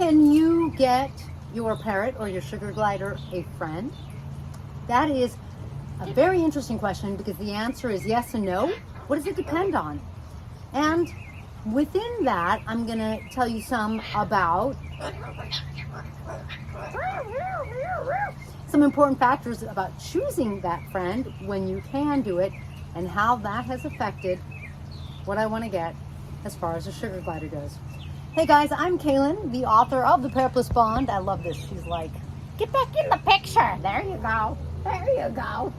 can you get your parrot or your sugar glider a friend? That is a very interesting question because the answer is yes and no. What does it depend on? And within that, I'm going to tell you some important factors about choosing that friend when you can do it and how that has affected what I want to get as far as a sugar glider goes. Hey guys, I'm Kaylin, the author of The Parrot Bliss Bond. I love this. She's like, get back in the picture. There you go. There you go.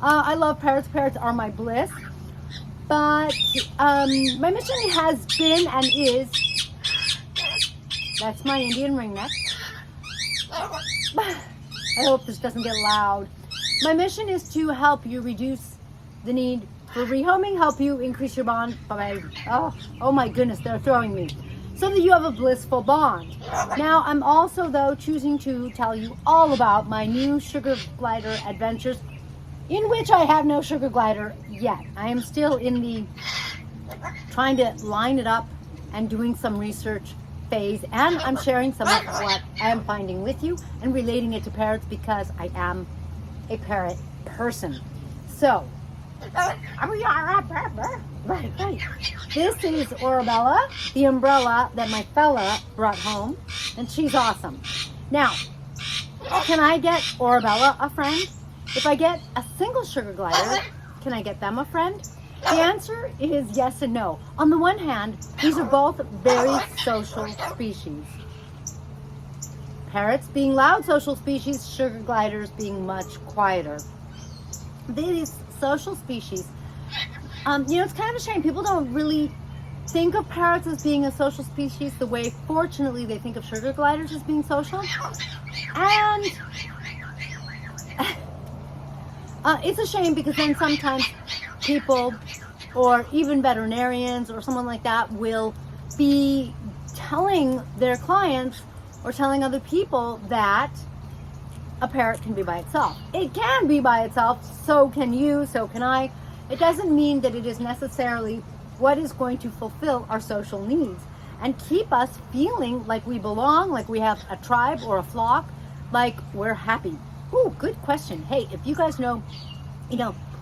I love parrots. Parrots are my bliss. But my mission has been and is, that's my Indian ringneck. I hope this doesn't get loud. My mission is to help you reduce the need for rehoming, help you increase your bond by, oh my goodness, they're throwing me. So that you have a blissful bond. Now, I'm also, though, choosing to tell you all about my new sugar glider adventures, in which I have no sugar glider yet. I am still in the trying to line it up and doing some research phase, and I'm sharing some of what I am finding with you and relating it to parrots because I am a parrot person. So, right. This is Arabella, the umbrella that my fella brought home, and she's awesome. Now, can I get Arabella a friend? If I get a single sugar glider, can I get them a friend? The answer is yes and no. On the one hand, these are both very social species. Parrots being loud social species, sugar gliders being much quieter. These social species, it's kind of a shame. People don't really think of parrots as being a social species the way, fortunately, they think of sugar gliders as being social. And it's a shame because then sometimes people, or even veterinarians or someone like that, will be telling their clients or telling other people that a parrot can be by itself. It can be by itself, so can you, so can I. It doesn't mean that it is necessarily what is going to fulfill our social needs and keep us feeling like we belong, like we have a tribe or a flock, like we're happy. Ooh, good question. Hey, if you guys know,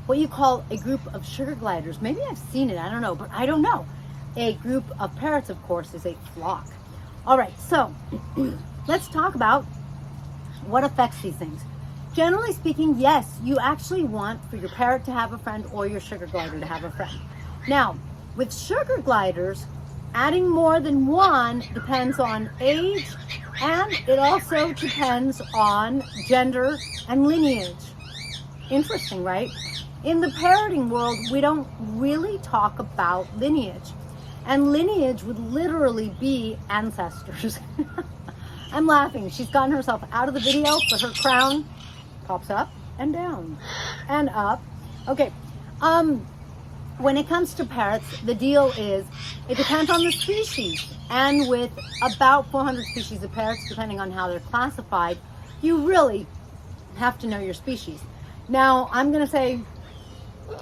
what you call a group of sugar gliders, maybe I've seen it, I don't know, but I don't know. A group of parrots, of course, is a flock. All right, so let's talk about what affects these things. Generally speaking, yes, you actually want for your parrot to have a friend or your sugar glider to have a friend. Now, with sugar gliders, adding more than one depends on age, and it also depends on gender and lineage. Interesting, right? In the parroting world, we don't really talk about lineage. And lineage would literally be ancestors. I'm laughing. She's gotten herself out of the video, but her crown pops up and down and up. Okay. When it comes to parrots, the deal is it depends on the species. And with about 400 species of parrots, depending on how they're classified, you really have to know your species. Now, I'm going to say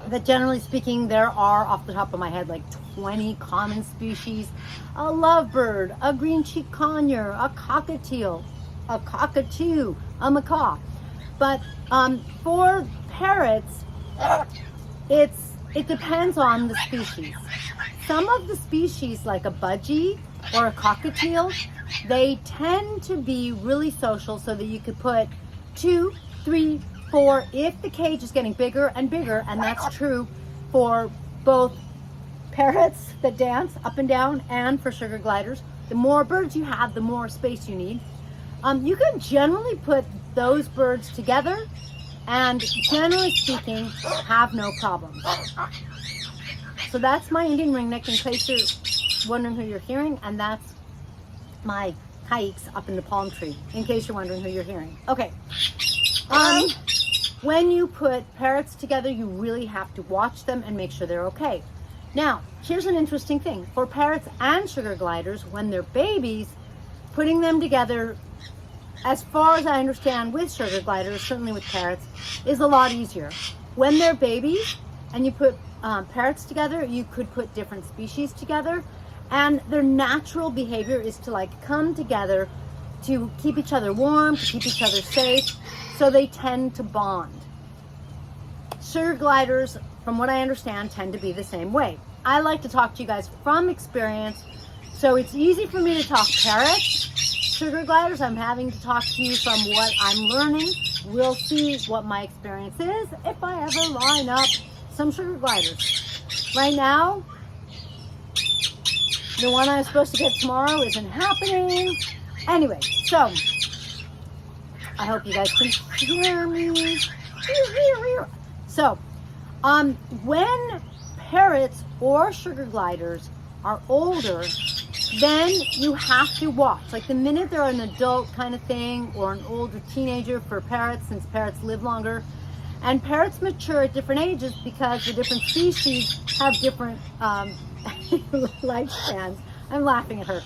that generally speaking, there are, off the top of my head, like 20 common species. A lovebird, a green-cheeked conure, a cockatiel, a cockatoo, a macaw. But for parrots, it depends on the species. Some of the species, like a budgie or a cockatiel, they tend to be really social so that you could put 2, 3, 4, if the cage is getting bigger and bigger, and that's true for both parrots that dance up and down and for sugar gliders. The more birds you have, the more space you need. You can generally put those birds together and, generally speaking, have no problems. So that's my Indian ringneck, in case you're wondering who you're hearing, and that's my kikes up in the palm tree, in case you're wondering who you're hearing. Okay. When you put parrots together, you really have to watch them and make sure they're okay. Now, here's an interesting thing. For parrots and sugar gliders, when they're babies, putting them together, as far as I understand with sugar gliders, certainly with parrots, is a lot easier. When they're babies and you put parrots together, you could put different species together, And their natural behavior is to like come together to keep each other warm, to keep each other safe, so they tend to bond. Sugar gliders, from what I understand, tend to be the same way. I like to talk to you guys from experience, so it's easy for me to talk parrots. Sugar gliders, I'm having to talk to you from what I'm learning. We'll see what my experience is if I ever line up some sugar gliders. Right now, the one I was supposed to get tomorrow isn't happening. Anyway, so I hope you guys can hear me. So, when parrots or sugar gliders are older, then you have to watch. Like the minute they're an adult kind of thing, or an older teenager for parrots, since parrots live longer. And parrots mature at different ages because the different species have different lifespans. I'm laughing at her.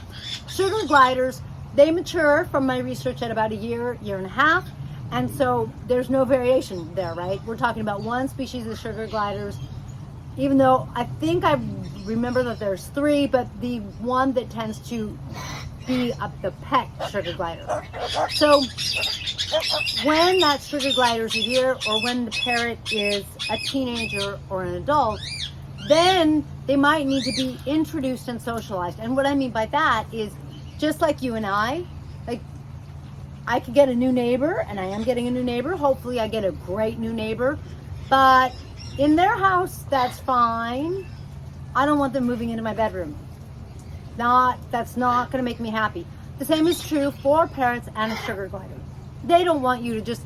Sugar gliders, they mature from my research at about a year, year and a half. And so there's no variation there, right? We're talking about one species of sugar gliders, even though I think I remember that there's 3, but the one that tends to be the pet sugar glider. So when that sugar glider is a year, or when the parrot is a teenager or an adult, then they might need to be introduced and socialized. And what I mean by that is, just like you and I, like I could get a new neighbor, and I am getting a new neighbor. Hopefully I get a great new neighbor, but in their house, that's fine. I don't want them moving into my bedroom. That's not going to make me happy. The same is true for parrots and a sugar glider. They don't want you to just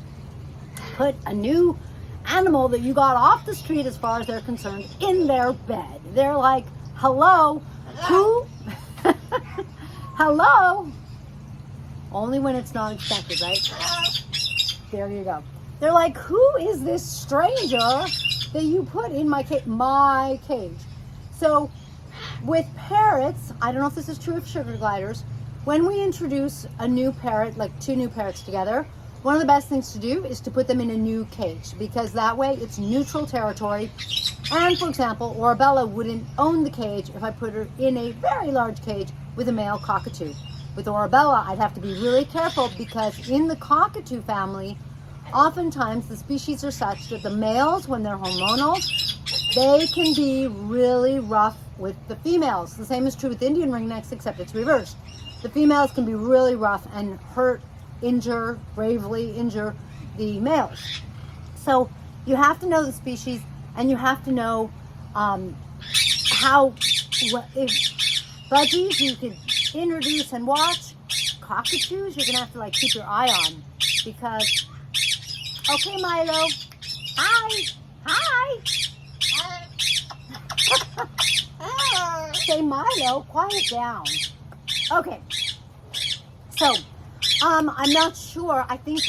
put a new animal that you got off the street, as far as they're concerned, in their bed. They're like, hello, who? Hello? Only when it's not expected, right? There you go. They're like, who is this stranger that you put in my cage? So with parrots, I don't know if this is true of sugar gliders, when we introduce a new parrot, like 2 new parrots together, one of the best things to do is to put them in a new cage, because that way it's neutral territory. And for example, Arabella wouldn't own the cage if I put her in a very large cage with a male cockatoo. With Arabella, I'd have to be really careful, because in the cockatoo family, oftentimes the species are such that the males, when they're hormonal, they can be really rough with the females. The same is true with Indian ringnecks, except it's reversed. The females can be really rough and gravely injure the males. So you have to know the species, and you have to know if budgies you could introduce and watch. Cockatoos, you're gonna have to like keep your eye on, because okay, Milo, hi. Say, Milo, quiet down. Okay, so I'm not sure. I think,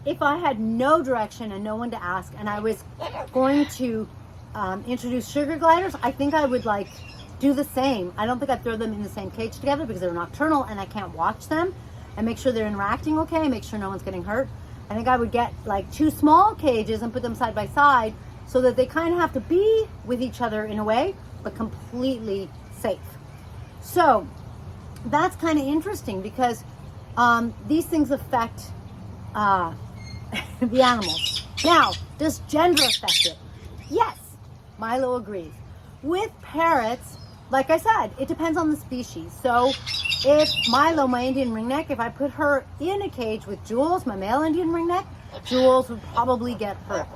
if I had no direction and no one to ask, and I was going to introduce sugar gliders, I think I would like do the same. I don't think I'd throw them in the same cage together, because they're nocturnal and I can't watch them and make sure they're interacting okay, make sure no one's getting hurt. I think I would get like 2 small cages and put them side by side, so that they kind of have to be with each other in a way, but completely safe. So that's kind of interesting, because these things affect the animals. Now, does gender affect it? Yes, Milo agrees. With parrots, like I said, it depends on the species. So if Milo, my Indian ringneck, if I put her in a cage with Jules, my male Indian ringneck, Jules would probably get hurt.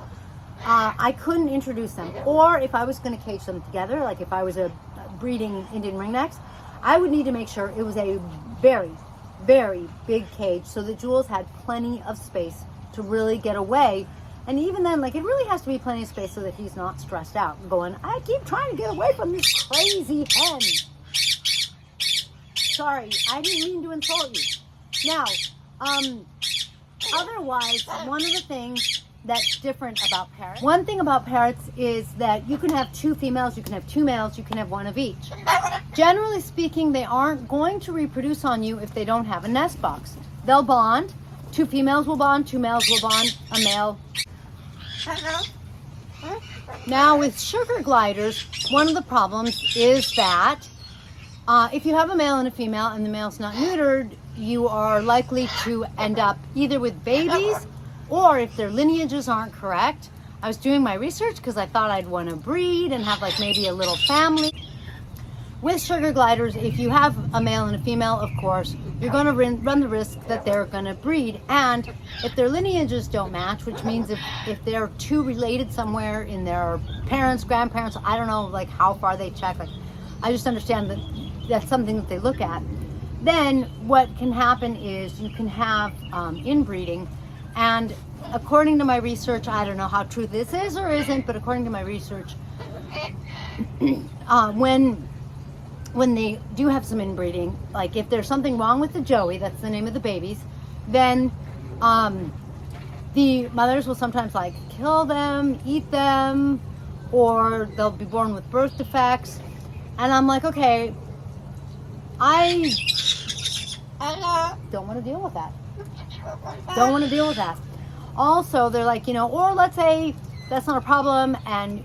I couldn't introduce them. Or if I was going to cage them together, like if I was breeding Indian ringnecks, I would need to make sure it was a very, very big cage, so that Jules had plenty of space to really get away. And even then, like, it really has to be plenty of space so that he's not stressed out and going, I keep trying to get away from this crazy hen. Sorry, I didn't mean to insult you. Now, otherwise, one of the things that's different about parrots, one thing about parrots is that you can have 2 females, you can have 2 males, you can have 1 of each. Generally speaking, they aren't going to reproduce on you if they don't have a nest box. They'll bond. 2 females will bond, 2 males will bond, a male. Now with sugar gliders, one of the problems is that If you have a male and a female and the male's not neutered, you are likely to end up either with babies, or if their lineages aren't correct. I was doing my research because I thought I'd want to breed and have like maybe a little family. With sugar gliders, if you have a male and a female, of course, you're going to run the risk that they're going to breed. And if their lineages don't match, which means if they're two related somewhere in their parents, grandparents, I don't know like how far they check, like I just understand that that's something that they look at. Then what can happen is you can have inbreeding. And according to my research, I don't know how true this is or isn't, but according to my research, when they do have some inbreeding, like if there's something wrong with the joey, that's the name of the babies, then the mothers will sometimes like kill them, eat them, or they'll be born with birth defects. And I'm like, okay, I don't want to deal with that. Don't want to deal with that. Also, they're like, or let's say that's not a problem, and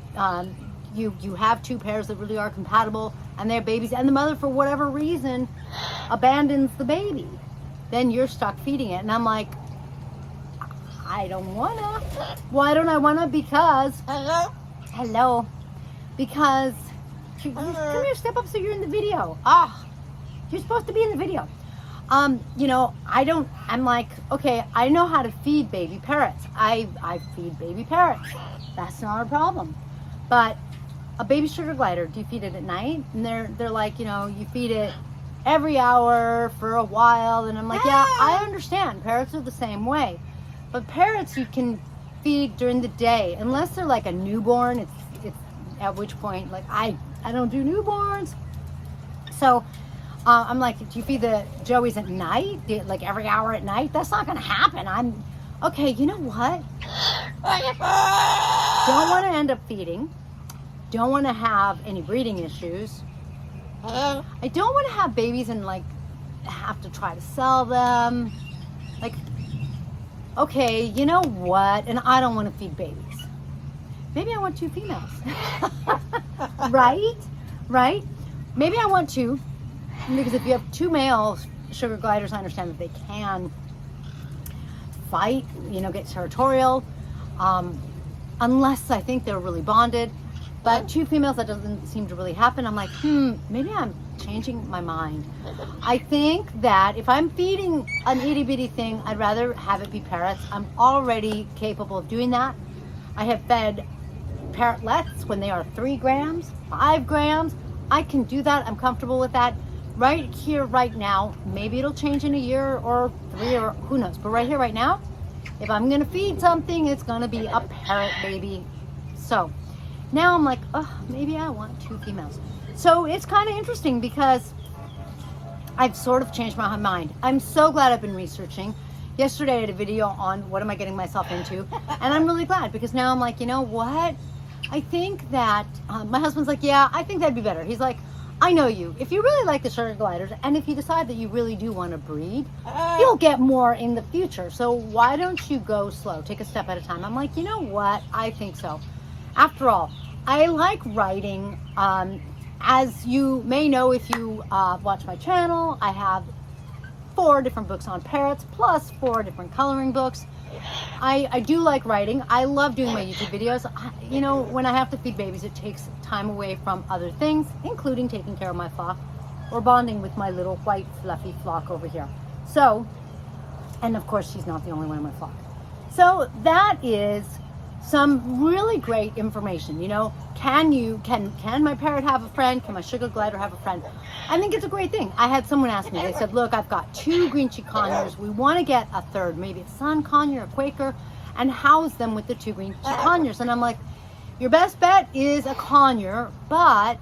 you have two pairs that really are compatible, and they're babies, and the mother, for whatever reason, abandons the baby. Then you're stuck feeding it. And I'm like, I don't wanna. Why don't I wanna? Because, hello. Because, come here, step up so you're in the video. You're supposed to be in the video. I'm like, okay, I know how to feed baby parrots. I feed baby parrots. That's not a problem. But a baby sugar glider, do you feed it at night? And they're like, you feed it every hour for a while. And I'm like, yeah, I understand. Parrots are the same way. But parrots you can feed during the day, unless they're like a newborn. It's at which point, like, I don't do newborns. So I'm like, do you feed the joeys at night? Like every hour at night? That's not going to happen. Okay, you know what? Don't want to end up feeding. Don't want to have any breeding issues. I don't want to have babies and like have to try to sell them. Like, okay, you know what? And I don't want to feed babies. Maybe I want two females. Right? Maybe I want two. Because if you have two males sugar gliders, I understand that they can fight, get territorial, unless I think they're really bonded. But two females, that doesn't seem to really happen. I'm like, maybe I'm changing my mind. I think that if I'm feeding an itty bitty thing, I'd rather have it be parrots. I'm already capable of doing that. I have fed parrotlets when they are 3 grams, 5 grams. I can do that. I'm comfortable with that. Right here, right now, maybe it'll change in a year or 3 or who knows. But right here, right now, if I'm going to feed something, it's going to be a parrot baby. So now I'm like, maybe I want 2 females. So it's kind of interesting because I've sort of changed my mind. I'm so glad I've been researching. Yesterday I had a video on what am I getting myself into. And I'm really glad because now I'm like, you know what? I think that, my husband's like, yeah, I think that'd be better. He's like, I know you. If you really like the sugar gliders, and if you decide that you really do want to breed, you'll get more in the future. So why don't you go slow? Take a step at a time. I'm like, you know what? I think so. After all, I like writing. As you may know if you watch my channel, I have 4 different books on parrots, plus 4 different coloring books. I do like writing. I love doing my YouTube videos. When I have to feed babies, it takes time away from other things, including taking care of my flock or bonding with my little white fluffy flock over here. So, and of course, she's not the only one in my flock. So that is some really great information. Can my parrot have a friend? Can my sugar glider have a friend? I think it's a great thing. I had someone ask me, they said, look, I've got 2 green cheek conures. We want to get a third, maybe a sun conure, a Quaker, and house them with the 2 green cheek conures. And I'm like, your best bet is a conure, but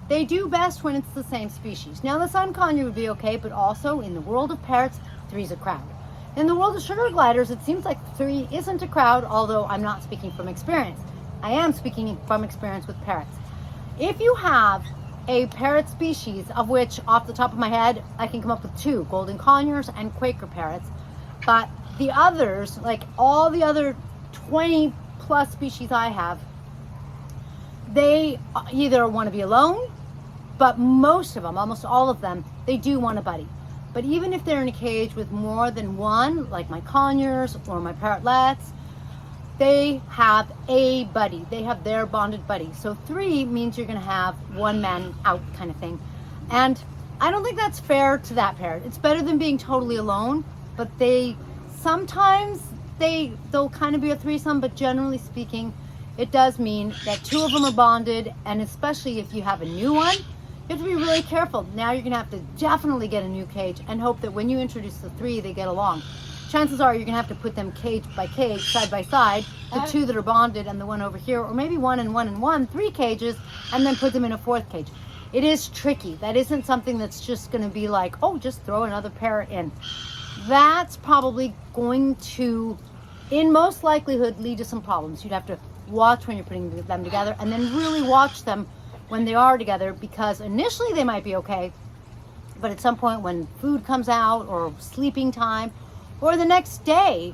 they do best when it's the same species. Now the sun conure would be okay, but also in the world of parrots, 3's a crowd. In the world of sugar gliders, it seems like 3 isn't a crowd, although I'm not speaking from experience. I am speaking from experience with parrots. If you have a parrot species, of which off the top of my head, I can come up with 2, golden conures and Quaker parrots, but the others, like all the other 20 plus species I have, they either want to be alone But most of them, almost all of them, they do want a buddy. But even if they're in a cage with more than one, like my conures or my parrotlets, they have a buddy. They have their bonded buddy. So 3 means you're going to have one man out kind of thing. And I don't think that's fair to that parrot. It's better than being totally alone, but sometimes they'll kind of be a threesome, but generally speaking, it does mean that 2 of them are bonded, and especially if you have a new one, you have to be really careful. Now you're going to have to definitely get a new cage and hope that when you introduce the 3, they get along. Chances are you're going to have to put them cage by cage, side by side, the 2 that are bonded and the one over here, or maybe 1 and 1 and 1, 3 cages, and then put them in a 4th cage. It is tricky. That isn't something that's just going to be like, oh, just throw another parrot in. That's probably going to, in most likelihood, lead to some problems. You'd have to watch when you're putting them together, and then really watch them when they are together, because initially they might be okay, but at some point when food comes out or sleeping time or the next day,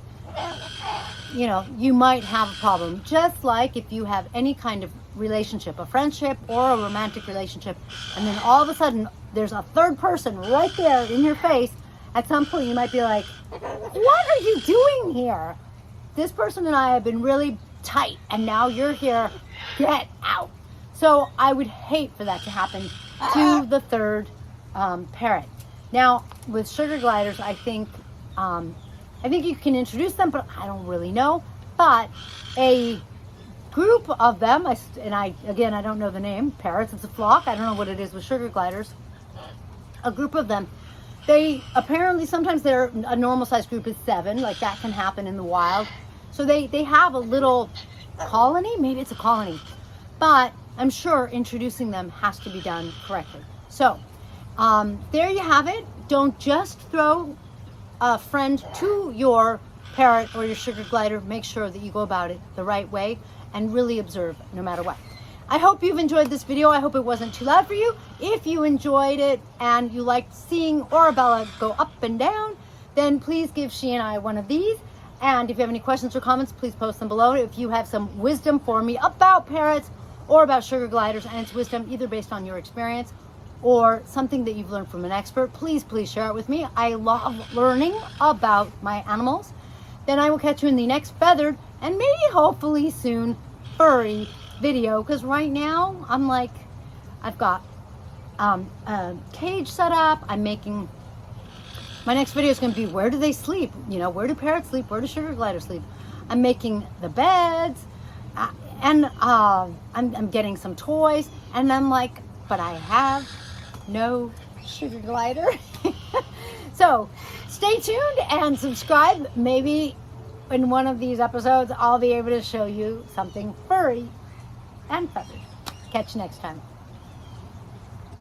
you might have a problem. Just like if you have any kind of relationship, a friendship or a romantic relationship, and then all of a sudden there's a 3rd person right there in your face, at some point you might be like, what are you doing here? This person and I have been really tight, and now you're here. Get out. So I would hate for that to happen to the 3rd parrot. Now with sugar gliders, I think you can introduce them, but I don't really know. But a group of them, and I don't know the name, parrots, it's a flock. I don't know what it is with sugar gliders. A group of them, they apparently, sometimes they're a normal size group is 7, like that can happen in the wild. So they have a little colony, maybe it's a colony, but I'm sure introducing them has to be done correctly. So there you have it. Don't just throw a friend to your parrot or your sugar glider. Make sure that you go about it the right way and really observe no matter what. I hope you've enjoyed this video. I hope it wasn't too loud for you. If you enjoyed it and you liked seeing Arabella go up and down, then please give she and I one of these. And if you have any questions or comments, please post them below. If you have some wisdom for me about parrots or about sugar gliders, and it's wisdom either based on your experience or something that you've learned from an expert, please share it with me. I love learning about my animals. Then I will catch you in the next feathered and maybe hopefully soon furry video, because right now I'm like, I've got a cage set up. I'm making, my next video is going to be where do they sleep? Where do parrots sleep? Where do sugar gliders sleep? I'm making the beds, and I'm getting some toys, and I'm like, but I have no sugar glider. So stay tuned and subscribe. Maybe in one of these episodes I'll be able to show you something furry and feathered. Catch you next time.